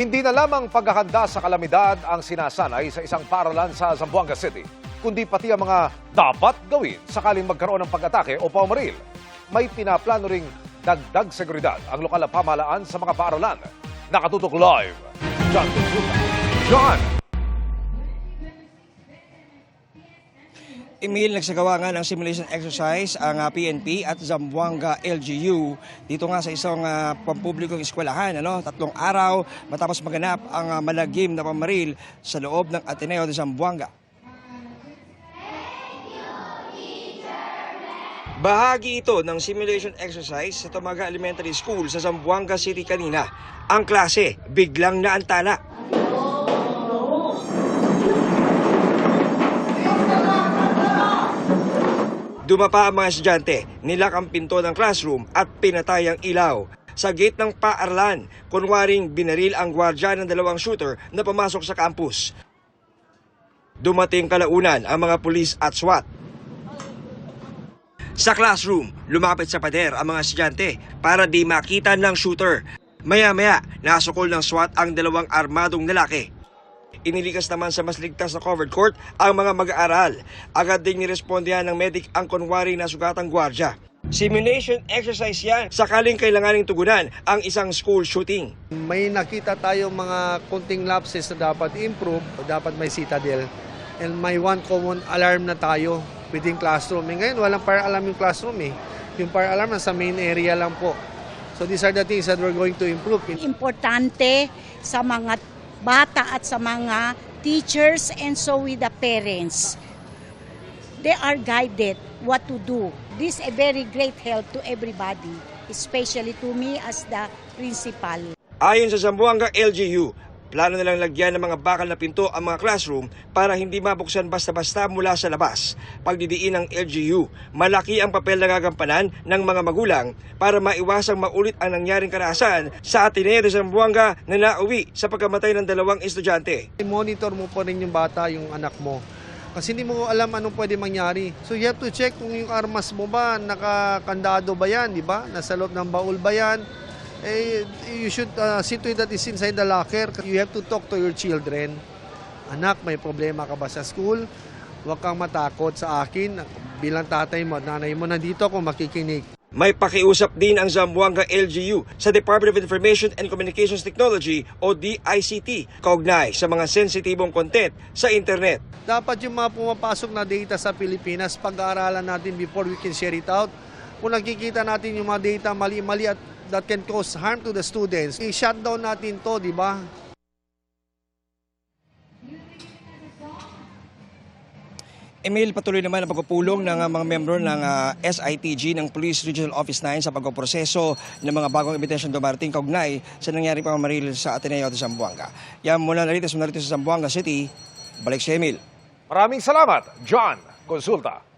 Hindi na lamang paghahanda sa kalamidad ang sinasanay sa isang paaralan sa Zamboanga City, kundi pati ang mga dapat gawin sakaling magkaroon ng pag-atake o paumaril. May pinaplano ring dagdag seguridad ang lokal na pamahalaan sa mga paaralan. Nakatutok live, John Consulta. John! Emil, nagsagawa nga ng simulation exercise ang PNP at Zamboanga LGU dito nga sa isang pampublikong eskwelahan. 3 araw matapos maganap ang malagim na pamaril sa loob ng Ateneo de Zamboanga. Bahagi ito ng simulation exercise sa Tamaga Elementary School sa Zamboanga City kanina. Ang klase biglang naantala. Dumapa ang mga estudyante, nilak ang pinto ng classroom at pinatay ang ilaw. Sa gate ng paaralan, kunwaring binaril ang gwardya ng 2 shooter na pumasok sa campus. Dumating kalaunan ang mga pulis at SWAT. Sa classroom, lumapit sa pader ang mga estudyante para di makita ng shooter. Maya-maya, nasukol ng SWAT ang 2 armadong lalaki. Inilikas naman sa mas ligtas na covered court ang mga mag-aaral. Agad ding nirespondihan ng medic ang kunwari na sugatang gwardya. Simulation exercise yan sakaling kailanganing tugunan ang isang school shooting. May nakita tayong mga konting lapses na dapat improve, dapat may citadel. And may one common alarm na tayo within classroom. Ngayon walang fire alarm yung classroom eh. Yung fire alarm nasa main area lang po. So these are the things that we're going to improve. Importante sa mga bata at sa mga teachers and so with the parents. They are guided what to do. This is a very great help to everybody, especially to me as the principal. Ayon sa Zamboanga LGU, plano nilang lagyan ng mga bakal na pinto ang mga classroom para hindi mabuksan basta-basta mula sa labas. Pagdidiin ng LGU, malaki ang papel na gagampanan ng mga magulang para maiwasang maulit ang nangyaring karahasan sa Ateneo de Zamboanga na nauwi sa pagkamatay ng 2 estudyante. Monitor mo pa rin yung bata, yung anak mo. Kasi hindi mo alam anong pwede mangyari. So you have to check kung yung armas mo ba, nakakandado ba yan, di ba? Nasa loob ng baul ba yan? You should see to it that is inside the locker. You have to talk to your children. Anak, may problema ka ba sa school? Huwag kang matakot sa akin. Bilang tatay mo at nanay mo, nandito ako makikinig. May pakiusap din ang Zamboanga LGU sa Department of Information and Communications Technology o DICT kaugnay sa mga sensitibong content sa internet. Dapat yung mga pumapasok na data sa Pilipinas, pag-aaralan natin before we can share it out. Kung nakikita natin yung mga data mali-mali at that can cause harm to the students, i-shutdown natin to, di ba? Emil, patuloy naman ang pagpupulong ng mga membro ng SITG ng Police Regional Office 9 sa pagpoproseso ng mga bagong ebidensya dumarating kaugnay sa nangyaring pamamaril sa Ateneo de Zamboanga. Yan muna narito sa Zamboanga City. Balik si Emil. Maraming salamat, John Consulta.